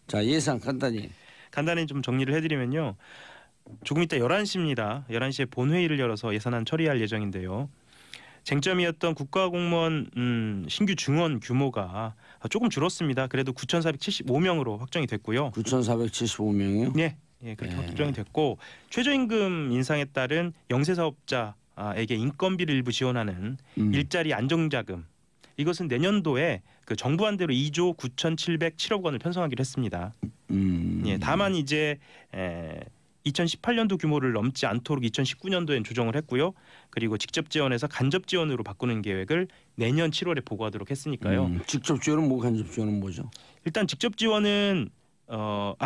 자, 예상 간단히 좀 정리를 해드리면요. 조금 이따 11시입니다. 11시에 본회의를 열어서 예산안 처리할 예정인데요. 쟁점이었던 국가공무원 신규 증원 규모가 조금 줄었습니다. 그래도 9,475명으로 확정이 됐고요. 9,475명이요? 네, 그렇게 확정이 됐고 최저임금 인상에 따른 영세사업자에게 인건비를 일부 지원하는 일자리 안정자금 이것은 내년도에 그 정부안대로 2조 9,707억 원을 편성하기로 했습니다. 예, 다만 이제 2018년도 규모를 넘지 않도록 2019년도엔 조정을 했고요. 그리고 직접 지원에서 간접 지원으로 바꾸는 계획을 내년 7월에 보고하도록 했으니까요. 직접 지원은 뭐 간접 지원은 뭐죠? 일단 직접 지원은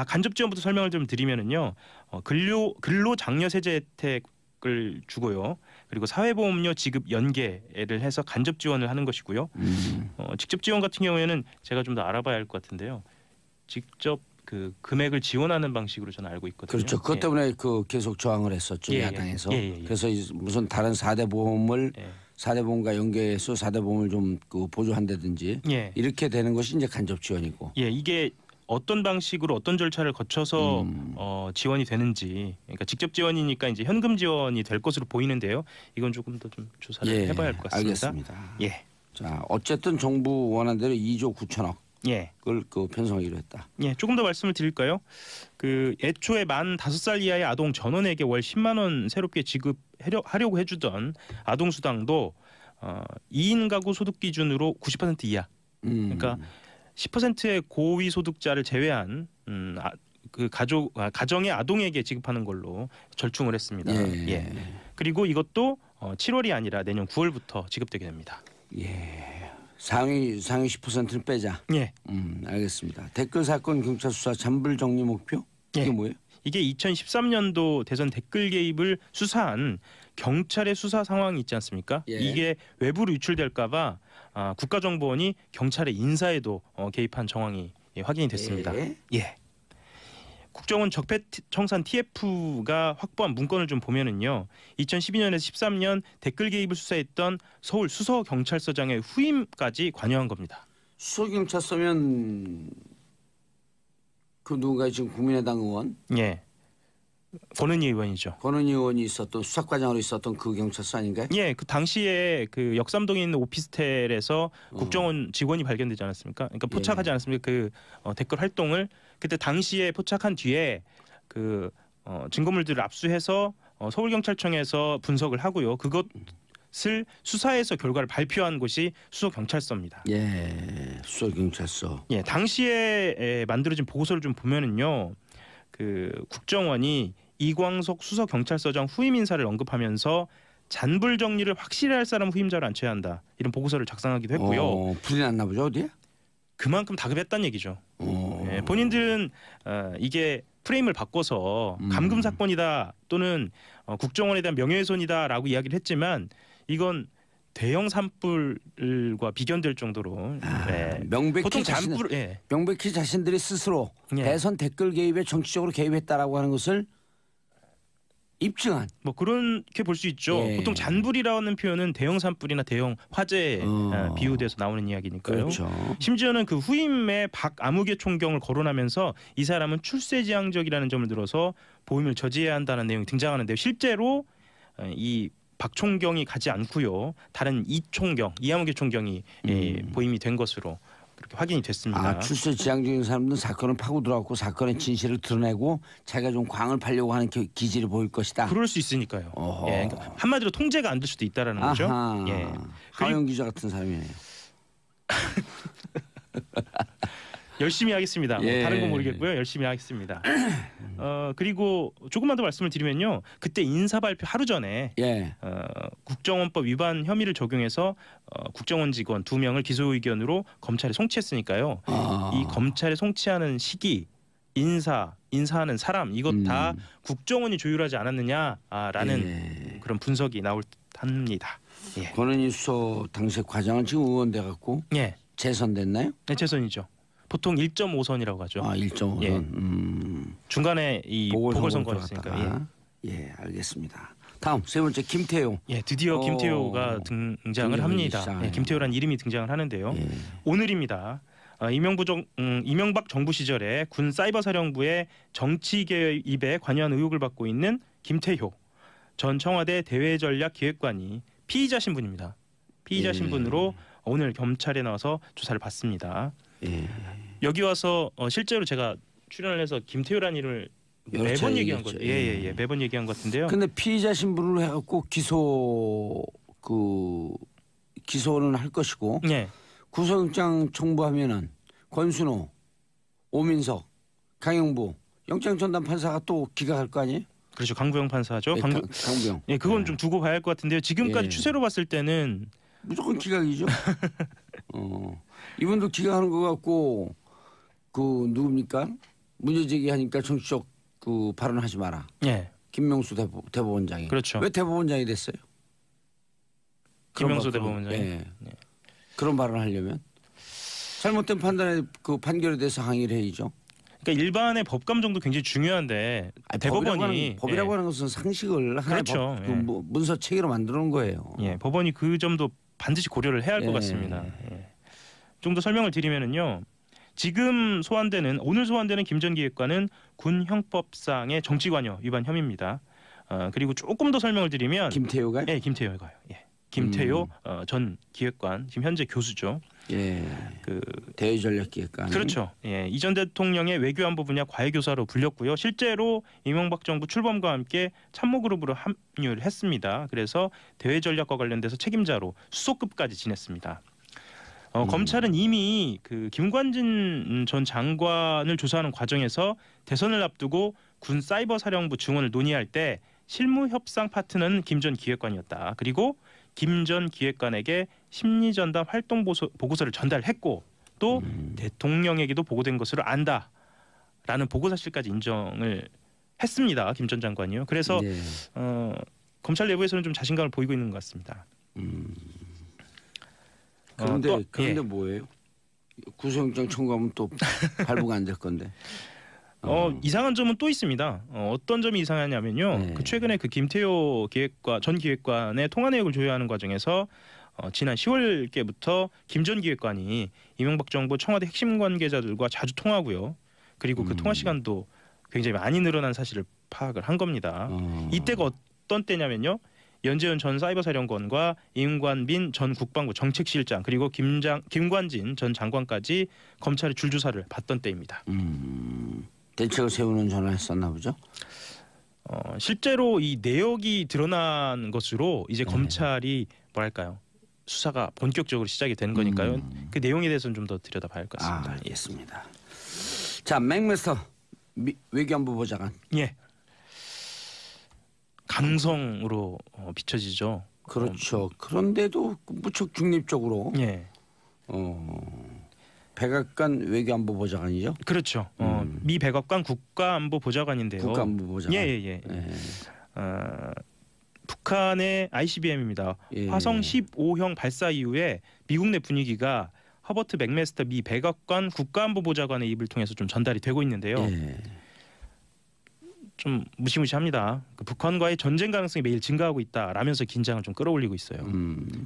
간접 지원부터 설명을 좀 드리면은요. 근로 장려 세제 혜택을 주고요. 그리고 사회보험료 지급 연계를 해서 간접 지원을 하는 것이고요. 직접 지원 같은 경우에는 제가 좀 더 알아봐야 할 것 같은데요. 직접 그 금액을 지원하는 방식으로 저는 알고 있거든요. 그렇죠. 그것 때문에 그 계속 저항을 했었죠. 야당에서. 그래서 무슨 다른 4대 보험을 4대 보험과 연계해서 4대 보험을 좀 그 보조한다든지 이렇게 되는 것이 이제 간접 지원이고. 이게 어떤 방식으로 어떤 절차를 거쳐서 지원이 되는지, 그러니까 직접 지원이니까 이제 현금 지원이 될 것으로 보이는데요. 이건 조금 더 좀 조사를 해봐야 할 것 같습니다. 알겠습니다. 예. 자, 어쨌든 정부 원한 대로 2조 9천억. 그걸 그 편성하기로 했다. 조금 더 말씀을 드릴까요? 그 애초에 만 5살 이하의 아동 전원에게 월 10만 원 새롭게 지급하려고 해주던 아동 수당도 2인 가구 소득 기준으로 90% 이하. 그러니까 10%의 고위 소득자를 제외한 그 가정의 아동에게 지급하는 걸로 절충을 했습니다. 그리고 이것도 7월이 아니라 내년 9월부터 지급되게 됩니다. 상위 10%는 빼자. 알겠습니다. 댓글 사건 경찰 수사 잔불 정리 목표? 이게 뭐예요? 이게 2013년도 대선 댓글 개입을 수사한 경찰의 수사 상황이 있지 않습니까? 이게 외부로 유출될까봐 국가정보원이 경찰의 인사에도 개입한 정황이 확인이 됐습니다. 국정원 적폐청산 TF가 확보한 문건을 좀 보면은요. 2012년에서 13년 댓글 개입을 수사했던 서울 수서경찰서장의 후임까지 관여한 겁니다. 수서경찰서면 그 누군가 지금 국민의당 의원? 권은희 의원이죠. 권은희 의원이 있었던 수사과장으로 있었던 그 경찰서 아닌가요? 그 당시에 그 역삼동에 있는 오피스텔에서 국정원 직원이 발견되지 않았습니까? 그러니까 포착하지 않았습니까? 그 댓글 활동을 그때 당시에 포착한 뒤에 그 증거물들을 압수해서 서울경찰청에서 분석을 하고요. 그것을 수사해서 결과를 발표한 곳이 수서경찰서입니다. 수서경찰서. 당시에 만들어진 보고서를 좀 보면은요. 그 국정원이 이광석 수서경찰서장 후임 인사를 언급하면서 잔불 정리를 확실히 할 사람 후임자로 앉혀야 한다. 이런 보고서를 작성하기도 했고요. 불이 났나 보죠. 어디에? 그만큼 다급했다는 얘기죠. 본인들은 이게 프레임을 바꿔서 감금 사건이다 또는 국정원에 대한 명예훼손이다라고 이야기를 했지만 이건 대형 산불과 비견될 정도로 명백히 보통 잔불 명백히 자신들이 스스로 대선 댓글 개입에 정치적으로 개입했다라고 하는 것을 입증한 뭐 그렇게 볼 수 있죠. 보통 잔불이라는 표현은 대형 산불이나 대형 화재에 비유돼서 나오는 이야기니까요. 그렇죠. 심지어는 그 후임의 박아무개 총경을 거론하면서 이 사람은 출세지향적이라는 점을 들어서 보임을 저지해야 한다는 내용이 등장하는데요. 실제로 이 박 총경이 가지 않고요. 다른 이아무개 총경이 보임이 된 것으로 그렇게 확인이 됐습니다. 출세지향적인 사람들은 사건을 파고 들어갔고 사건의 진실을 드러내고 자기가 좀 광을 팔려고 하는 기질을 보일 것이다. 그럴 수 있으니까요. 그러니까 한마디로 통제가 안 될 수도 있다라는 거죠. 하영 기자 같은 사람이네요. 열심히 하겠습니다. 다른 건 모르겠고요. 열심히 하겠습니다. 그리고 조금만 더 말씀을 드리면요. 그때 인사 발표 하루 전에 국정원법 위반 혐의를 적용해서 국정원 직원 2명을 기소 의견으로 검찰에 송치했으니까요. 이 검찰에 송치하는 시기, 인사하는 사람 이것 다 국정원이 조율하지 않았느냐라는 그런 분석이 나올 듯합니다. 권은희 수서 당시 과장은 지금 의원 돼 갖고 재선됐나요? 네, 재선이죠. 보통 1.5선이라고 하죠. 1.5선. 중간에 이 보궐선거가 있으니까. 알겠습니다. 다음 세 번째 김태호. 드디어 김태호가 등장을 합니다. 김태호라는 이름이 등장을 하는데요. 오늘입니다. 이명박 정부 시절에 군 사이버사령부의 정치 개입에 관여한 의혹을 받고 있는 김태효 전 청와대 대외전략기획관이 피의자 신분입니다. 피의자 신분으로 오늘 검찰에 나와서 조사를 받습니다. 여기 와서 실제로 제가 출연을 해서 김태효라는 이름을 매번 얘기한 것, 매번 얘기한 것 같은데요. 근데 피의자 신분으로 해갖고 기소는 할 것이고, 구속영장 청구하면은 권순호, 오민석, 강영부, 영장전담 판사가 또 기각할 거 아니에요? 그렇죠. 강부영 판사죠. 강부영. 그건 좀 두고 봐야 할 것 같은데요. 지금까지 추세로 봤을 때는 무조건 기각이죠. 이분도 기각하는 것 같고, 누굽니까? 문제 제기하니까 정치적 발언하지 마라. 김명수 대법원장이. 그렇죠. 왜 대법원장이 됐어요? 김명수 대법원장이. 그런 발언을 하려면 잘못된 판단에 판결에 대해서 항의를 해야죠. 그러니까 일반의 법감정도 굉장히 중요한데 대법원이 법이라고 하는 것은 상식을 하나의 문서 체계로 만들어 놓은 거예요. 법원이 그 점도 반드시 고려를 해야 할 것 같습니다. 좀 더 설명을 드리면은요. 지금 오늘 소환되는 김 전 기획관은 군 형법상의 정치관여 위반 혐의입니다. 그리고 조금 더 설명을 드리면 김태효가요? 네, 김태효가요. 김태효 전 기획관 지금 현재 교수죠. 대외전략기획관. 그렇죠. 이 전 대통령의 외교안보 분야 과외교사로 불렸고요. 실제로 이명박 정부 출범과 함께 참모그룹으로 합류를 했습니다. 그래서 대외전략과 관련돼서 책임자로 수석급까지 지냈습니다. 검찰은 이미 김관진 전 장관을 조사하는 과정에서 대선을 앞두고 군 사이버사령부 증원을 논의할 때 실무 협상 파트너는 김 전 기획관이었다. 그리고 김 전 기획관에게 심리전담 활동 보고서를 전달했고 또 대통령에게도 보고된 것으로 안다라는 보고 사실까지 인정을 했습니다. 김 전 장관이요. 그래서 검찰 내부에서는 좀 자신감을 보이고 있는 것 같습니다. 그런데 뭐예요? 구속영장 청구하면 또 발부가 안 될 건데. 이상한 점은 또 있습니다. 어떤 점이 이상하냐면요. 최근에 김태효 전 기획관의 통화 내역을 조회하는 과정에서 지난 10월께부터 김 전 기획관이 이명박 정부 청와대 핵심 관계자들과 자주 통화하고요. 그리고 그 통화 시간도 굉장히 많이 늘어난 사실을 파악을 한 겁니다. 이때가 어떤 때냐면요. 연재현 전 사이버사령관과 임관빈 전 국방부 정책실장 그리고 김관진 전 장관까지 검찰의 줄조사를 받던 때입니다. 대책을 세우는 전화를 했었나 보죠? 실제로 이 내역이 드러난 것으로 이제 검찰이 뭐랄까요? 수사가 본격적으로 시작이 된 거니까요. 그 내용에 대해서는 좀 더 들여다봐야 할 것 같습니다. 알겠습니다. 자, 맥메스터 외교안보 보좌관. 강성으로 비춰지죠. 그렇죠. 그런데도 무척 중립적으로. 백악관 외교안보 보좌관이죠. 그렇죠. 미 백악관 국가안보 보좌관인데요. 국가안보 보좌관. 북한의 ICBM입니다. 화성 15형 발사 이후에 미국 내 분위기가 허버트 맥메스터 미 백악관 국가안보 보좌관의 입을 통해서 좀 전달이 되고 있는데요. 좀 무시무시합니다. 북한과의 전쟁 가능성이 매일 증가하고 있다라면서 긴장을 좀 끌어올리고 있어요.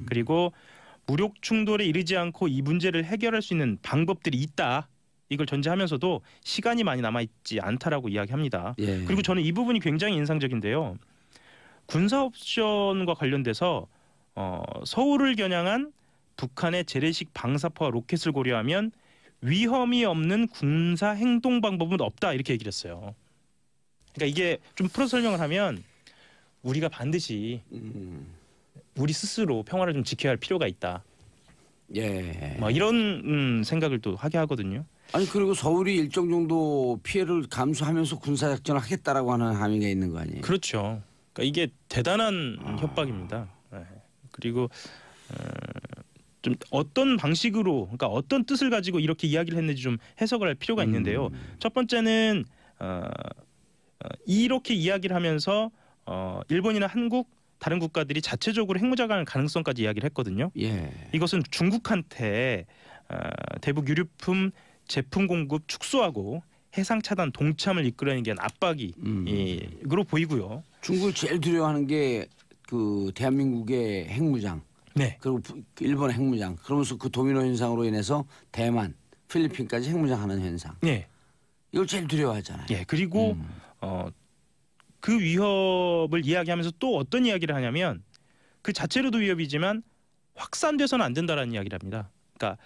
그리고 무력 충돌에 이르지 않고 이 문제를 해결할 수 있는 방법들이 있다. 이걸 전제하면서도 시간이 많이 남아있지 않다라고 이야기합니다. 그리고 저는 이 부분이 굉장히 인상적인데요. 군사 옵션과 관련돼서 서울을 겨냥한 북한의 재래식 방사포와 로켓을 고려하면 위험이 없는 군사 행동 방법은 없다 이렇게 얘기를 했어요. 그러니까 이게 좀 풀어 설명을 하면 우리가 반드시 우리 스스로 평화를 좀 지켜야 할 필요가 있다. 이런 생각을 또 하게 하거든요. 아니 그리고 서울이 일정 정도 피해를 감수하면서 군사작전을 하겠다라고 하는 함의가 있는 거 아니에요? 그렇죠. 그러니까 이게 대단한 협박입니다. 그리고 좀 어떤 방식으로, 그러니까 어떤 뜻을 가지고 이렇게 이야기를 했는지 좀 해석을 할 필요가 있는데요. 첫 번째는 이렇게 이야기를 하면서 일본이나 한국 다른 국가들이 자체적으로 핵무장할 가능성까지 이야기를 했거든요. 이것은 중국한테 대북 유류품 제품 공급 축소하고 해상 차단 동참을 이끌어내기 위한 압박이로 보이고요. 중국을 제일 두려워하는 게 그 대한민국의 핵무장, 그리고 일본의 핵무장. 그러면서 그 도미노 현상으로 인해서 대만, 필리핀까지 핵무장하는 현상. 네. 이걸 제일 두려워하잖아요. 예. 그리고 그 위협을 이야기하면서 또 어떤 이야기를 하냐면 그 자체로도 위협이지만 확산돼서는 안 된다라는 이야기를 합니다. 그러니까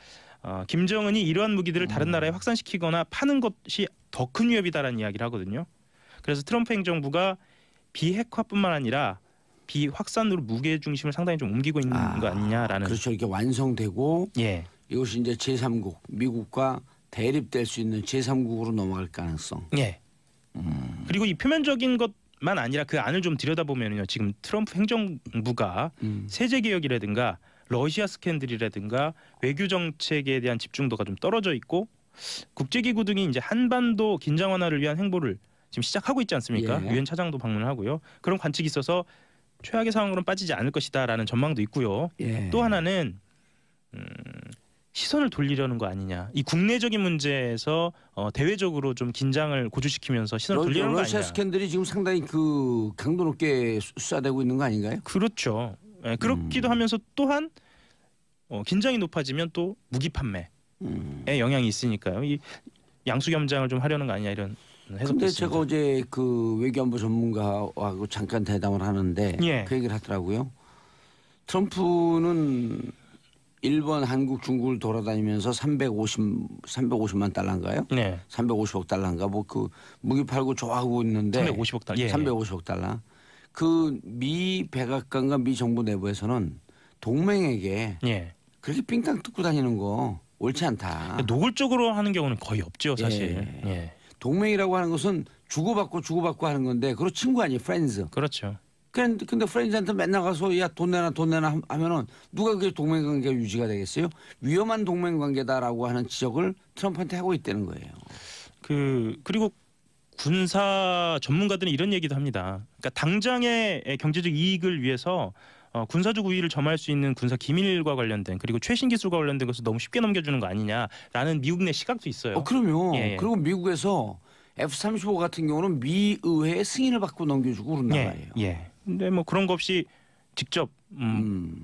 김정은이 이러한 무기들을 다른 나라에 확산시키거나 파는 것이 더 큰 위협이다라는 이야기를 하거든요. 그래서 트럼프 행정부가 비핵화뿐만 아니라 비확산으로 무게 중심을 상당히 좀 옮기고 있는 거 아니냐라는. 그렇죠. 이렇게 완성되고 예. 이것이 이제 제3국 미국과 대립될 수 있는 제3국으로 넘어갈 가능성. 예. 그리고 이 표면적인 것만 아니라 그 안을 좀 들여다보면요. 지금 트럼프 행정부가 세제 개혁이라든가 러시아 스캔들이라든가 외교 정책에 대한 집중도가 좀 떨어져 있고 국제기구 등이 이제 한반도 긴장 완화를 위한 행보를 지금 시작하고 있지 않습니까? 예. 유엔 차장도 방문을 하고요. 그런 관측이 있어서 최악의 상황으로는 빠지지 않을 것이다라는 전망도 있고요. 예. 또 하나는 시선을 돌리려는 거 아니냐. 이 국내적인 문제에서 대외적으로 좀 긴장을 고조시키면서 시선을 돌리려는 거 아니냐. 러시아 스캔들이 지금 상당히 그 강도 높게 수사되고 있는 거 아닌가요? 그렇죠. 예, 그렇기도 하면서 또한 긴장이 높아지면 또 무기 판매에 영향이 있으니까요. 이 양수겸장을 좀 하려는 거 아니냐 이런 해석도 근데 있습니다. 제가 어제 그 외교안보 전문가하고 잠깐 대담을 하는데 예. 그 얘기를 하더라고요. 트럼프는 일본, 한국, 중국을 돌아다니면서 350만 달러인가요? 네. 350억 달러인가 뭐 그 무기 팔고 좋아하고 있는데 350억 달러. 예. 350억 달러. 그 미 백악관과 미 정부 내부에서는 동맹에게 예. 그렇게 삥땅 뜯고 다니는 거 옳지 않다. 노골적으로 하는 경우는 거의 없죠, 사실. 예. 예. 동맹이라고 하는 것은 주고받고 하는 건데 그거 친구 아니에요, 프렌즈. 그렇죠. 근데 프렌즈한테 맨날 가서 야 돈 내놔 하면은 누가 그게 동맹관계가 유지가 되겠어요? 위험한 동맹관계다라고 하는 지적을 트럼프한테 하고 있다는 거예요. 그리고 군사 전문가들은 이런 얘기도 합니다. 그러니까 당장의 경제적 이익을 위해서 군사적 우위를 점할 수 있는 군사 기밀과 관련된 그리고 최신 기술과 관련된 것을 너무 쉽게 넘겨주는 거 아니냐라는 미국 내 시각도 있어요. 그럼요. 예. 그리고 미국에서 F-35 같은 경우는 미 의회의 승인을 받고 넘겨주고 그런 나라예요. 예. 근데 뭐 그런 거 없이 직접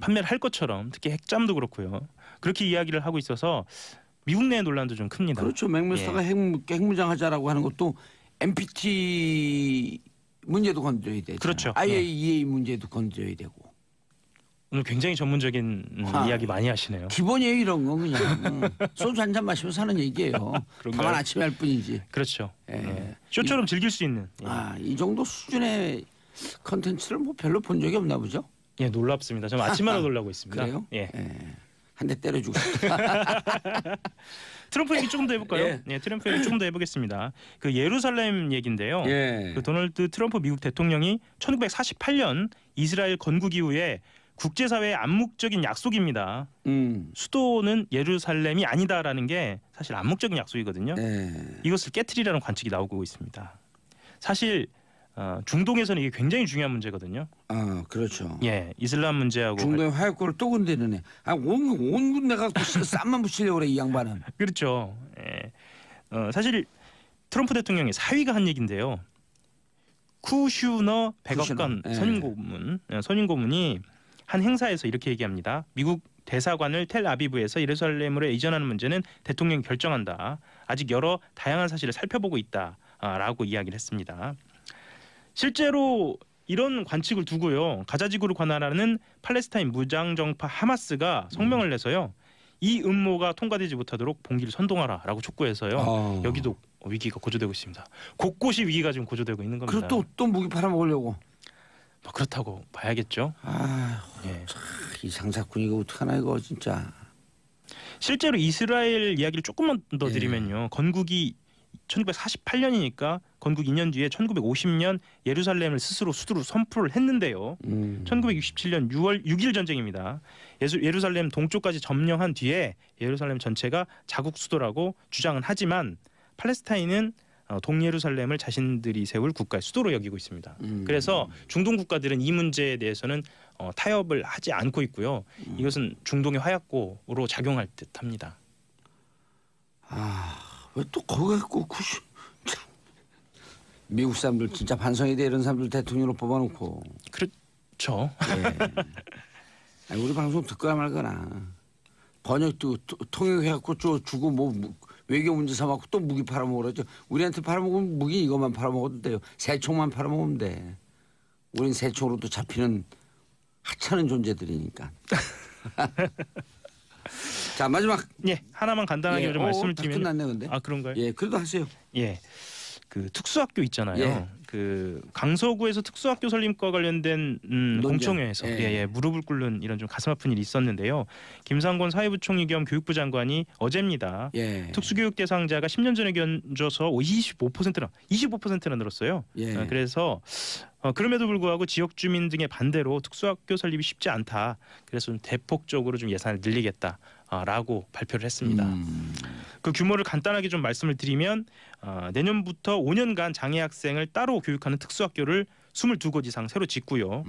판매를 할 것처럼 특히 핵잠도 그렇고요. 그렇게 이야기를 하고 있어서 미국 내 논란도 좀 큽니다. 그렇죠. 맥메스터가 핵무장하자라고 하는 것도 NPT 문제도 건드려야 되죠. 그렇죠. IAEA 문제도 건드려야 되고. 오늘 굉장히 전문적인 이야기 많이 하시네요. 기본이에요 이런 건 그냥 소주 한 잔 마시면서 하는 얘기예요. 다만 아침에 할 뿐이지. 그렇죠. 예. 쇼처럼 즐길 수 있는. 이 정도 수준의 컨텐츠를 뭐 별로 본 적이 없나 보죠? 예, 놀랍습니다. 저는 아침마다 놀라고 있습니다. 그래요? 예. 한 대 때려주고 싶다. 트럼프 얘기 조금 더 해볼까요? 예. 예, 트럼프 얘기 조금 더 해보겠습니다. 그 예루살렘 얘기인데요. 예. 그 도널드 트럼프 미국 대통령이 1948년 이스라엘 건국 이후에 국제사회의 암묵적인 약속입니다. 수도는 예루살렘이 아니다라는 게 사실 암묵적인 약속이거든요. 이것을 깨트리라는 관측이 나오고 있습니다. 사실 중동에서는 이게 굉장히 중요한 문제거든요. 그렇죠. 예, 이슬람 문제하고 중동의 화약고를 또 건드리네. 온 군데 갖고 쌈만 붙이려고 그래 이 양반은. 그렇죠. 예. 사실 트럼프 대통령의 사위가 한 얘기인데요. 쿠슈너 백악관 선임고문이 한 행사에서 이렇게 얘기합니다. 미국 대사관을 텔아비브에서 예루살렘으로 이전하는 문제는 대통령이 결정한다. 아직 여러 다양한 사실을 살펴보고 있다라고 이야기를 했습니다. 실제로 이런 관측을 두고요. 가자지구를 관할하는 팔레스타인 무장정파 하마스가 성명을 내서요. 이 음모가 통과되지 못하도록 봉기를 선동하라라고 촉구해서요. 여기도 위기가 고조되고 있습니다. 곳곳이 위기가 지금 고조되고 있는 겁니다. 그리고 또 무기 팔아먹으려고. 뭐 그렇다고 봐야겠죠. 예. 이 장사꾼 이거 어떡하나 이거 진짜. 실제로 이스라엘 이야기를 조금만 더 드리면요. 건국이 1948년이니까 건국 2년 뒤에 1950년 예루살렘을 스스로 수도로 선포를 했는데요. 1967년 6월 6일 전쟁입니다. 예루살렘 동쪽까지 점령한 뒤에 예루살렘 전체가 자국 수도라고 주장은 하지만 팔레스타인은 동예루살렘을 자신들이 세울 국가의 수도로 여기고 있습니다. 그래서 중동 국가들은 이 문제에 대해서는 타협을 하지 않고 있고요. 이것은 중동의 화약고로 작용할 듯합니다. 왜 또 거기 갖고 참. 미국 사람들 진짜 반성이 돼 이런 사람들 대통령으로 뽑아놓고. 그렇죠. 우리 방송 듣거나 말거나 번역도 통역해갖고 주고 뭐 외교 문제 삼았고 또 무기 팔아먹으라죠. 우리한테 팔아먹으면 무기 이것만 팔아먹어도 돼요. 새총만 팔아먹으면 돼. 우린 새총으로도 잡히는 하찮은 존재들이니까. 자 마지막. 예, 하나만 간단하게 좀 말씀을 드리면. 끝났네 근데. 아 그런가요? 예, 그래도 하세요. 예, 그 특수학교 있잖아요. 예. 그 강서구에서 특수학교 설립과 관련된 공청회에서 무릎을 꿇는 이런 좀 가슴 아픈 일이 있었는데요. 김상곤 사회부총리 겸 교육부 장관이 어제입니다. 특수교육 대상자가 10년 전에 견줘서 25%나 늘었어요. 그래서 그럼에도 불구하고 지역 주민 등의 반대로 특수학교 설립이 쉽지 않다. 그래서 좀 대폭적으로 좀 예산을 늘리겠다라고 발표를 했습니다. 그 규모를 간단하게 좀 말씀을 드리면 내년부터 5년간 장애 학생을 따로 교육하는 특수학교를 22곳 이상 새로 짓고요.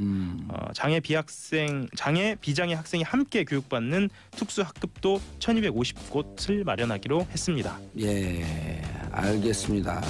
장애 비장애 학생이 함께 교육받는 특수학급도 1,250곳을 마련하기로 했습니다. 예, 알겠습니다.